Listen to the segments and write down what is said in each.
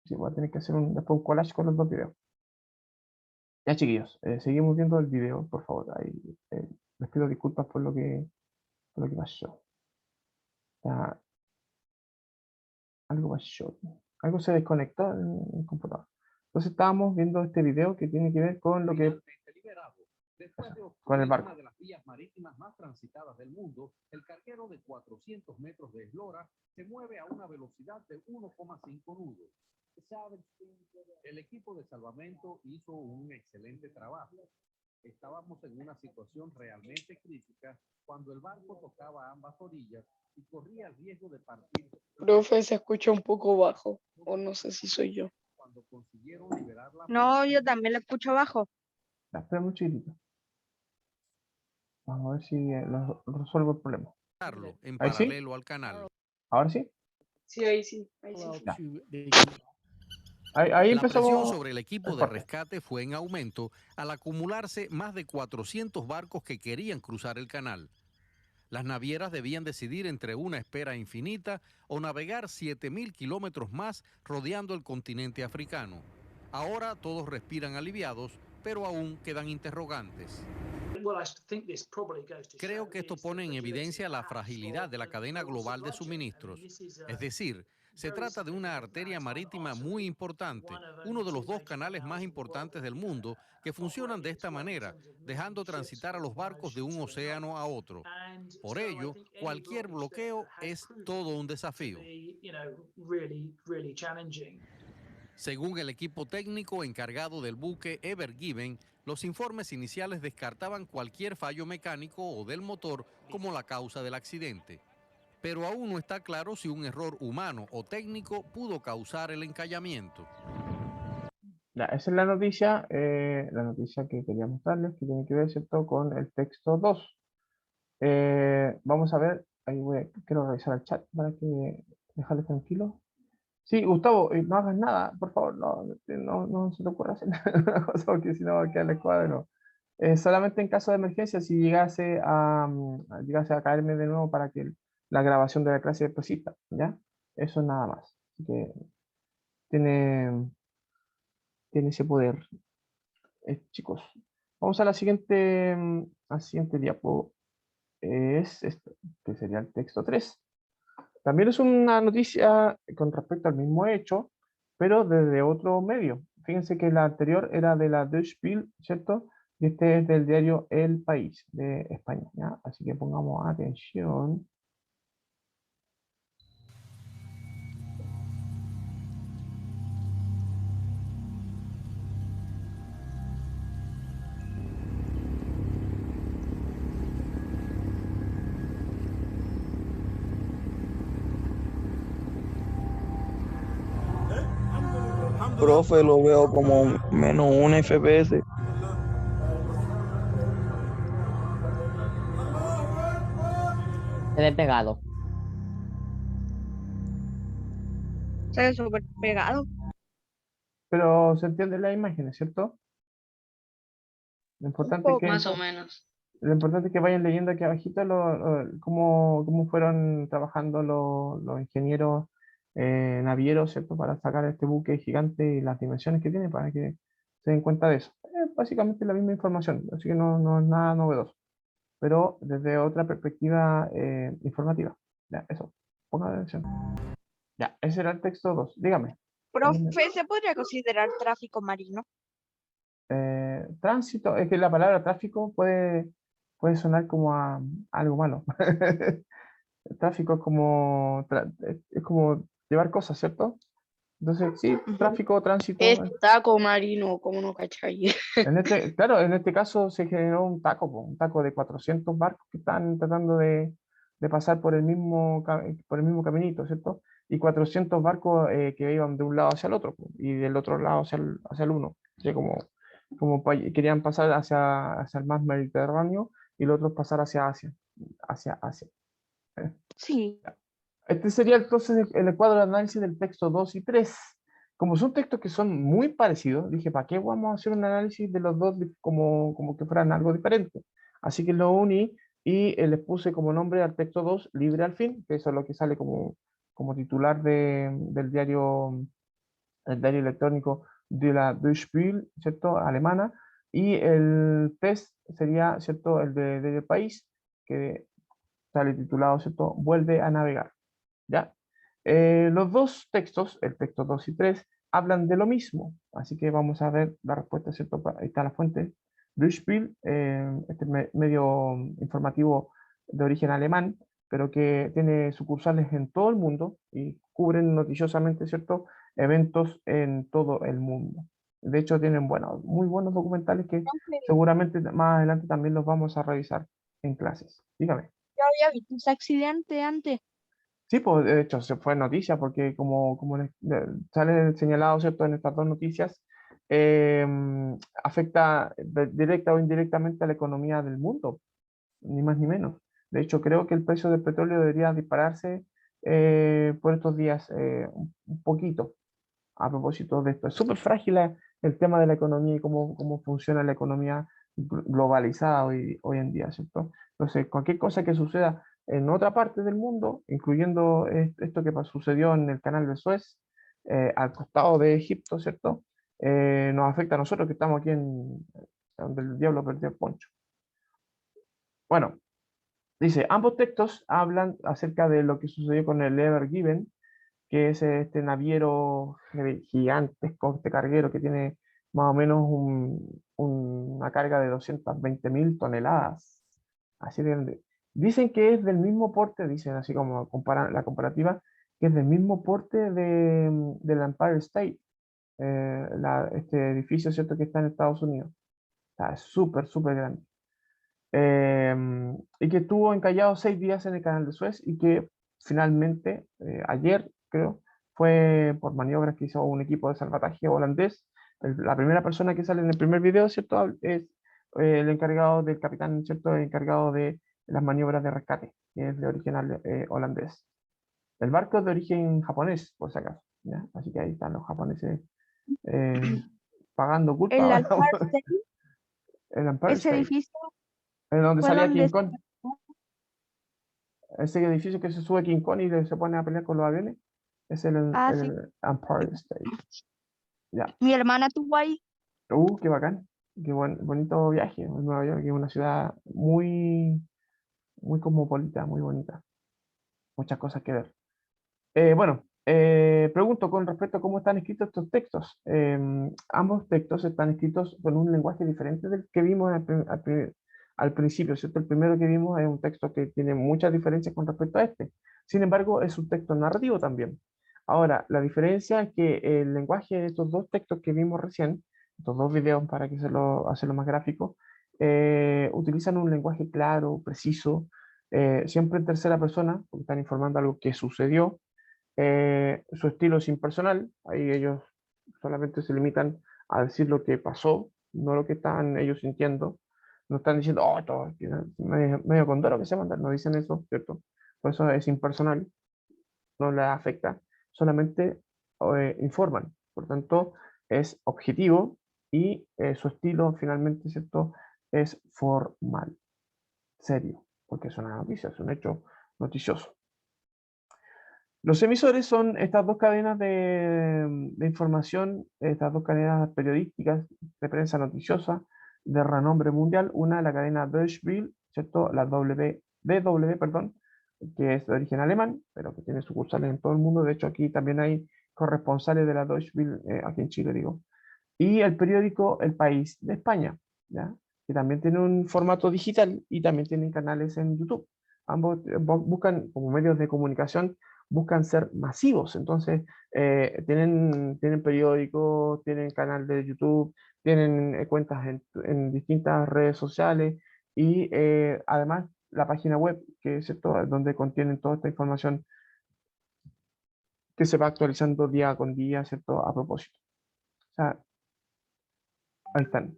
Sí, voy a tener que hacer después un collage con los dos videos. Ya, chiquillos, seguimos viendo el video, por favor. Ahí, les pido disculpas por lo que pasó. Ya, algo pasó. Algo se desconectó en el computador. Entonces estábamos viendo este video que tiene que ver con lo que Después de con el obstruir barco. una de las vías marítimas más transitadas del mundo, el carguero de 400 metros de eslora se mueve a una velocidad de 1,5 nudos. El equipo de salvamento hizo un excelente trabajo. Estábamos en una situación realmente crítica cuando el barco tocaba ambas orillas y corría el riesgo de partir. Profe, se escucha un poco bajo, o no sé si soy yo. Cuando consiguieron liberar la No, yo también lo escucho bajo. Ya, espera un chiquitito. Vamos a ver si resuelvo el problema. en ¿Ahí sí? paralelo al canal. ¿Ahora sí? Sí, ahí sí. Ya. Ahí La presión empezamos sobre el equipo de fuerte. rescate fue en aumento al acumularse más de 400 barcos que querían cruzar el canal. Las navieras debían decidir entre una espera infinita o navegar 7.000 kilómetros más rodeando el continente africano. Ahora todos respiran aliviados, pero aún quedan interrogantes. Creo que esto pone en evidencia la fragilidad de la cadena global de suministros. Es decir, se trata de una arteria marítima muy importante, uno de los dos canales más importantes del mundo que funcionan de esta manera, dejando transitar a los barcos de un océano a otro. Por ello, cualquier bloqueo es todo un desafío. Según el equipo técnico encargado del buque Ever Given, los informes iniciales descartaban cualquier fallo mecánico o del motor como la causa del accidente. Pero aún no está claro si un error humano o técnico pudo causar el encallamiento. Ya, esa es la noticia que quería mostrarles, que tiene que ver, ¿cierto?, con el texto 2. Vamos a ver, quiero revisar el chat para que dejarles tranquilo. Sí, Gustavo, no hagas nada, por favor, no se te ocurra hacer nada, porque si no va a quedar el cuadro. Solamente en caso de emergencia, si llegase a caerme de nuevo para que la grabación de la clase persista, ¿ya? Eso es nada más. Así que tiene, tiene ese poder, chicos. Vamos a al siguiente diapo. Es esto, que sería el texto 3. También es una noticia con respecto al mismo hecho, pero desde otro medio. Fíjense que la anterior era de la Deutsche Welle, ¿cierto? Y este es del diario El País de España, ¿ya? Así que pongamos atención. Profe, lo veo como menos un FPS. Se ve pegado. Se ve súper pegado. Pero se entiende las imágenes, ¿cierto? Lo Un importante es poco. que, Más o menos. lo importante es que vayan leyendo aquí abajito cómo fueron trabajando los ingenieros navieros, ¿cierto? Para sacar este buque gigante y las dimensiones que tiene para que se den cuenta de eso. Es básicamente la misma información, así que no es nada novedoso, pero desde otra perspectiva informativa. Ya, eso. Pongan atención. Ya, ese era el texto 2. Dígame. Profe, ¿se podría considerar tráfico marino? Tránsito, es que la palabra tráfico puede sonar como a algo malo. El tráfico es como llevar cosas, ¿cierto? Entonces, sí, Ujú. tráfico, tránsito. Es taco marino, como no cachai. Claro, en este caso se generó un taco de 400 barcos que están tratando de pasar por el mismo caminito, ¿cierto? Y 400 barcos que iban de un lado hacia el otro y del otro lado hacia el uno. Así querían pasar hacia el mar Mediterráneo y los otros pasar hacia Asia. Sí. Este sería entonces el cuadro de análisis del texto 2 y 3. Como son textos que son muy parecidos, dije, ¿para qué vamos a hacer un análisis de los dos como que fueran algo diferente? Así que lo uní y les puse como nombre al texto 2, Libre al fin, que eso es lo que sale como titular del diario el diario electrónico de la Deutsche Welle, ¿cierto? Alemana, y el test sería, ¿cierto? El del país, que sale titulado, ¿cierto? Vuelve a navegar, ¿ya? Los dos textos, el texto 2 y 3, hablan de lo mismo, así que vamos a ver la respuesta, ¿cierto? Ahí está la fuente. Deutsche Welle, este medio informativo de origen alemán, pero que tiene sucursales en todo el mundo y cubren noticiosamente, ¿cierto? Eventos en todo el mundo. De hecho, tienen muy buenos documentales que seguramente más adelante también los vamos a revisar en clases. Dígame. Yo había visto ese accidente antes. Sí, pues de hecho se fue noticia porque como sale señalado, ¿cierto? En estas dos noticias, eh, afecta directa o indirectamente a la economía del mundo, ni más ni menos. De hecho, creo que el precio del petróleo debería dispararse por estos días un poquito a propósito de esto. Es súper frágil el tema de la economía y cómo funciona la economía globalizada hoy en día, ¿cierto? Entonces, cualquier cosa que suceda en otra parte del mundo, incluyendo esto que sucedió en el canal de Suez, al costado de Egipto, ¿cierto? Nos afecta a nosotros que estamos aquí en donde el diablo perdió el poncho. Bueno, dice, ambos textos hablan acerca de lo que sucedió con el Ever Given, que es este naviero gigantesco, este carguero que tiene más o menos una carga de 220.000 toneladas. Así de grande. Dicen que es del mismo porte, dicen así como la comparativa, que es del mismo porte del Empire State, este edificio, ¿cierto?, que está en Estados Unidos. O sea, es súper, súper grande. Y que estuvo encallado 6 días en el canal de Suez y que finalmente, ayer creo, fue por maniobras que hizo un equipo de salvataje holandés. La primera persona que sale en el primer video, ¿cierto? Es el encargado del capitán, ¿cierto? El encargado de las maniobras de rescate, que es de origen holandés. El barco es de origen japonés, por si acaso, ¿ya? Así que ahí están los japoneses eh, pagando El culpa Empire State, el Empire ese State, edificio es donde fue salía King donde... Kong. Ese edificio que se sube King Kong y se pone a pelear con los aviones, es Ah, sí. el Empire State. Ya. Mi hermana tuvo ahí. Qué bacán. Qué bonito viaje. Nueva York es una ciudad muy cosmopolita, muy bonita. Muchas cosas que ver. Bueno, pregunto con respecto a cómo están escritos estos textos. Ambos textos están escritos con un lenguaje diferente del que vimos al principio, ¿cierto? El primero que vimos es un texto que tiene muchas diferencias con respecto a este. Sin embargo, es un texto narrativo también. Ahora, la diferencia es que el lenguaje de estos dos textos que vimos recién, estos dos videos para que hacerlo más gráfico, utilizan un lenguaje claro, preciso, siempre en tercera persona, porque están informando algo que sucedió. Su estilo es impersonal, ahí ellos solamente se limitan a decir lo que pasó, no lo que están ellos sintiendo. No están diciendo, oh, todo, medio condoro que se mandan, no dicen eso, ¿cierto? Por eso es impersonal, no le afecta, solamente informan. Por tanto, es objetivo y su estilo finalmente, ¿cierto? Es formal, serio, porque es una noticia, es un hecho noticioso. Los emisores son estas dos cadenas de información, estas dos cadenas periodísticas de prensa noticiosa de renombre mundial. Una, la cadena Deutsche Welle, ¿cierto? La DW, perdón, que es de origen alemán, pero que tiene sucursales en todo el mundo. De hecho, aquí también hay corresponsales de la Deutsche Welle, aquí en Chile, digo. Y el periódico El País de España, ¿ya? Que también tiene un formato digital y también tienen canales en YouTube. Ambos buscan, como medios de comunicación, buscan ser masivos. Entonces, tienen periódicos, tienen canal de YouTube, tienen cuentas en distintas redes sociales y además la página web, que es ¿cierto? Donde contienen toda esta información que se va actualizando día con día, ¿cierto? A propósito. O sea, ahí están,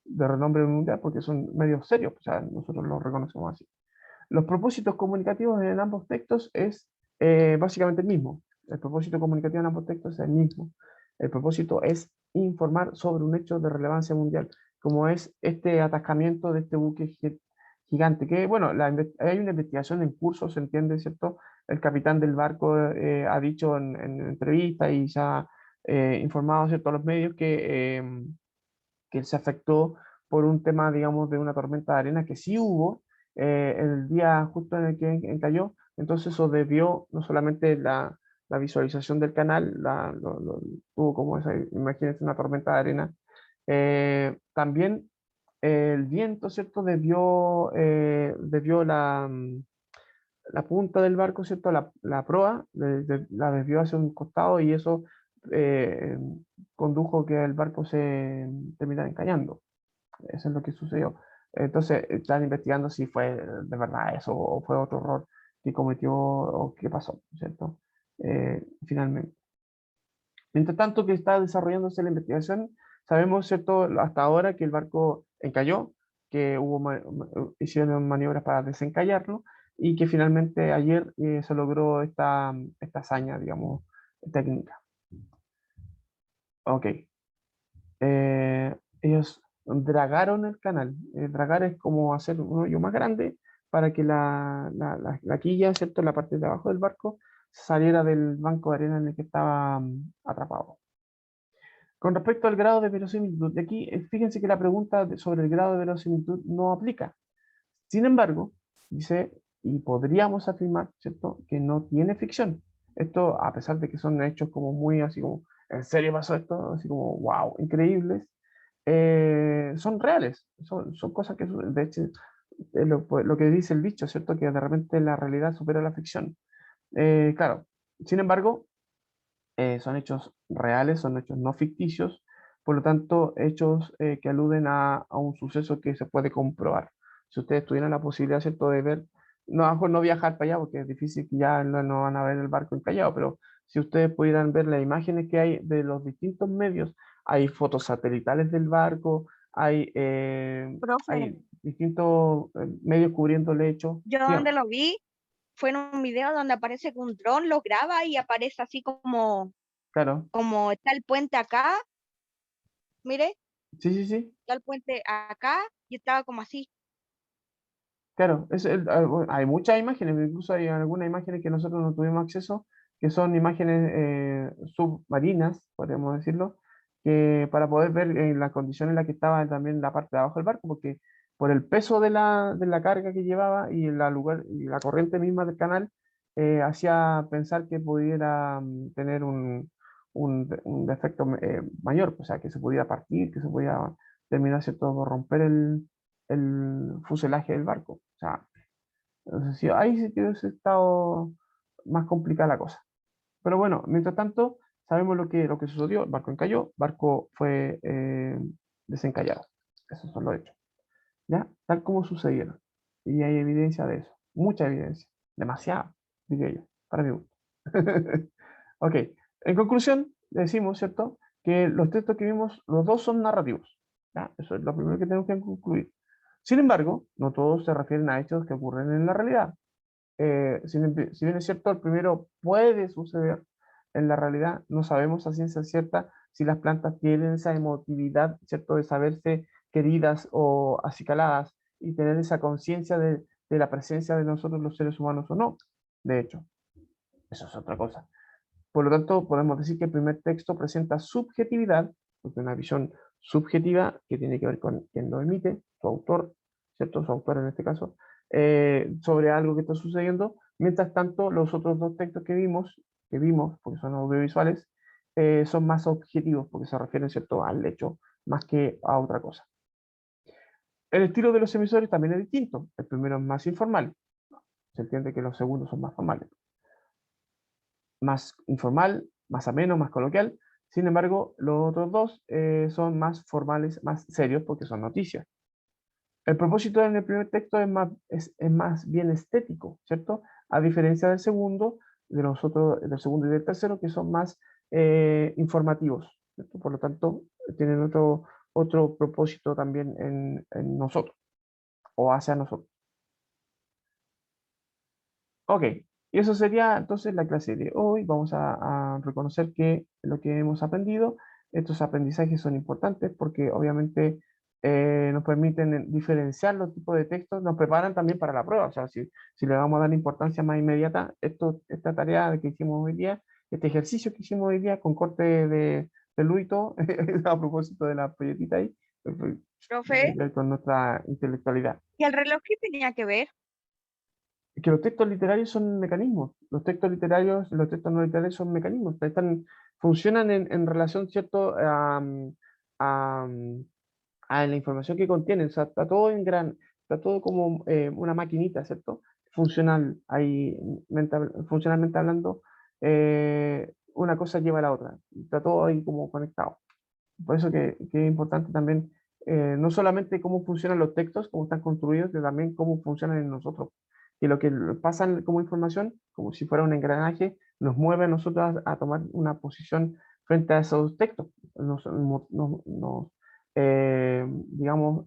de renombre mundial porque son medios serios, o sea, nosotros los reconocemos así. Los propósitos comunicativos en ambos textos es básicamente el mismo. El propósito comunicativo en ambos textos es el mismo. El propósito es informar sobre un hecho de relevancia mundial, como es este atascamiento de este buque gigante, que bueno, hay una investigación en curso, se entiende, ¿cierto? El capitán del barco ha dicho en entrevista y ya informado, ¿cierto?, a los medios que se afectó por un tema, digamos, de una tormenta de arena que sí hubo el día justo en el que cayó. Entonces eso desvió no solamente la visualización del canal, tuvo como esa, imagínense, una tormenta de arena. También el viento, ¿cierto?, desvió la punta del barco, ¿cierto?, la proa, la desvió hacia un costado y eso eh, condujo que el barco se terminara encallando. Eso es lo que sucedió. Entonces, están investigando si fue de verdad eso o fue otro error que cometió o qué pasó, ¿cierto? Finalmente. Mientras tanto que está desarrollándose la investigación, sabemos, ¿cierto?, hasta ahora que el barco encalló, que hicieron maniobras para desencallarlo y que finalmente ayer se logró esta hazaña, digamos, técnica. Ok. Ellos dragaron el canal. Dragar es como hacer un hoyo más grande para que la quilla, ¿cierto?, la parte de abajo del barco, saliera del banco de arena en el que estaba atrapado. Con respecto al grado de verosimilitud, de aquí, fíjense que la pregunta sobre el grado de verosimilitud no aplica. Sin embargo, dice, y podríamos afirmar, ¿cierto?, que no tiene ficción. Esto, a pesar de que son hechos como muy así como, ¿en serio pasó esto? Así como, wow, increíbles. Son reales, son cosas que, de hecho, es lo que dice el dicho, ¿cierto?, que de repente la realidad supera la ficción. Claro, sin embargo, son hechos reales, son hechos no ficticios, por lo tanto, hechos que aluden a un suceso que se puede comprobar. Si ustedes tuvieran la posibilidad, ¿cierto?, de ver, no, a lo mejor no viajar para allá, porque es difícil que ya no van a ver el barco encallado, pero si ustedes pudieran ver las imágenes que hay de los distintos medios, hay fotos satelitales del barco, Profe, hay distintos medios cubriendo el hecho. yo donde Digamos, lo vi fue en un video donde aparece que un dron lo graba y aparece así claro, como está el puente acá, mire, sí, sí, sí. está el puente acá y estaba como así. Claro, bueno, hay muchas imágenes, incluso hay algunas imágenes que nosotros no tuvimos acceso, que son imágenes submarinas, podríamos decirlo, que para poder ver la condición en la que estaba también la parte de abajo del barco, porque por el peso de la carga que llevaba y y la corriente misma del canal, hacía pensar que pudiera tener un defecto mayor, o sea, que se pudiera partir, que se pudiera terminar, ¿cierto?, por romper el fuselaje del barco. O sea, entonces, sí, ahí sí que hubiese estado más complicada la cosa. Pero bueno, mientras tanto, sabemos lo que sucedió. El barco encalló, el barco fue desencallado. Esos son los hechos. ¿Ya? Tal como sucedieron. Y hay evidencia de eso. Mucha evidencia. Demasiada, diría yo, para mi gusto. Ok. En conclusión, decimos, ¿cierto?, que los textos que vimos, los dos son narrativos. ¿Ya? Eso es lo primero que tenemos que concluir. Sin embargo, no todos se refieren a hechos que ocurren en la realidad. Si bien es cierto, el primero puede suceder en la realidad, no sabemos a ciencia cierta si las plantas tienen esa emotividad, ¿cierto?, de saberse queridas o acicaladas y tener esa conciencia de la presencia de nosotros los seres humanos o no. De hecho, eso es otra cosa. Por lo tanto, podemos decir que el primer texto presenta subjetividad, porque una visión subjetiva que tiene que ver con quien lo emite, su autor, ¿cierto? Su autor en este caso, sobre algo que está sucediendo. Mientras tanto, los otros dos textos que vimos, porque son audiovisuales, son más objetivos, porque se refieren, ¿cierto?, al hecho más que a otra cosa. El estilo de los emisores también es distinto. El primero es más informal. Se entiende que los segundos son más formales, más informal, más ameno, más coloquial. Sin embargo, los otros dos son más formales, más serios, porque son noticias. El propósito en el primer texto es más bien estético, ¿cierto? A diferencia del segundo, del segundo y del tercero, que son más informativos, ¿cierto? Por lo tanto, tienen otro propósito también en nosotros, o hacia nosotros. Ok, y eso sería entonces la clase de hoy. Vamos a reconocer que lo que hemos aprendido, estos aprendizajes son importantes porque obviamente nos permiten diferenciar los tipos de textos, nos preparan también para la prueba. O sea, si le vamos a dar importancia más inmediata, esta tarea que hicimos hoy día este ejercicio que hicimos hoy día con corte de Luito, a propósito de la polletita ahí, Profe, con nuestra intelectualidad. ¿y el reloj qué tenía que ver? Que los textos literarios son mecanismos, los textos literarios, los textos no literarios son mecanismos, funcionan en relación, ¿cierto?, a, a la información que contienen, o sea, está todo como una maquinita, ¿cierto? Funcional, ahí, funcionalmente hablando, una cosa lleva a la otra, está todo ahí como conectado. Por eso que es importante también, no solamente cómo funcionan los textos, cómo están construidos, sino también cómo funcionan en nosotros. Y lo que pasan como información, como si fuera un engranaje, nos mueve a nosotros a tomar una posición frente a esos textos. Digamos,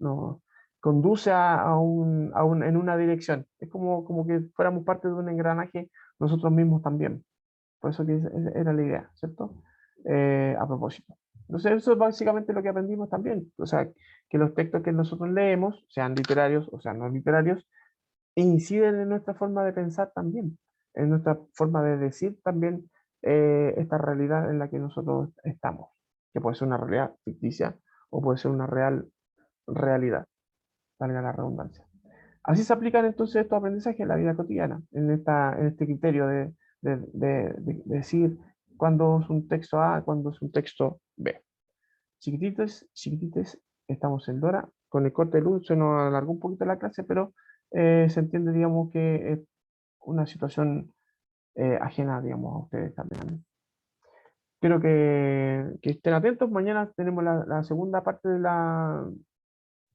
nos conduce en una dirección. Es como que fuéramos parte de un engranaje nosotros mismos también. Por eso que era la idea, ¿cierto? A propósito. Entonces, eso es básicamente lo que aprendimos también. O sea, que los textos que nosotros leemos, sean literarios o sean no literarios, inciden en nuestra forma de pensar también, en nuestra forma de decir también esta realidad en la que nosotros estamos, que puede ser una realidad ficticia o puede ser una realidad, valga la redundancia. Así se aplican entonces estos aprendizajes en la vida cotidiana, en este criterio de decir cuándo es un texto A, cuándo es un texto B. Chiquititos, chiquitites, estamos en Dora. Con el corte de luz se nos alargó un poquito la clase, pero se entiende, digamos, que es una situación ajena, digamos, a ustedes también. Quiero que estén atentos. Mañana tenemos la segunda parte de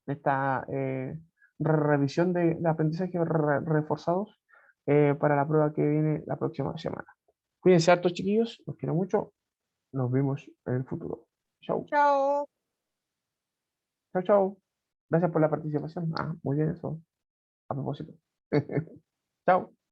esta revisión de aprendizaje reforzados para la prueba que viene la próxima semana. Cuídense hartos, chiquillos. Los quiero mucho. Nos vemos en el futuro. Chau. Chao. Chau, chau. Gracias por la participación. Ah, muy bien eso. A propósito. Chao.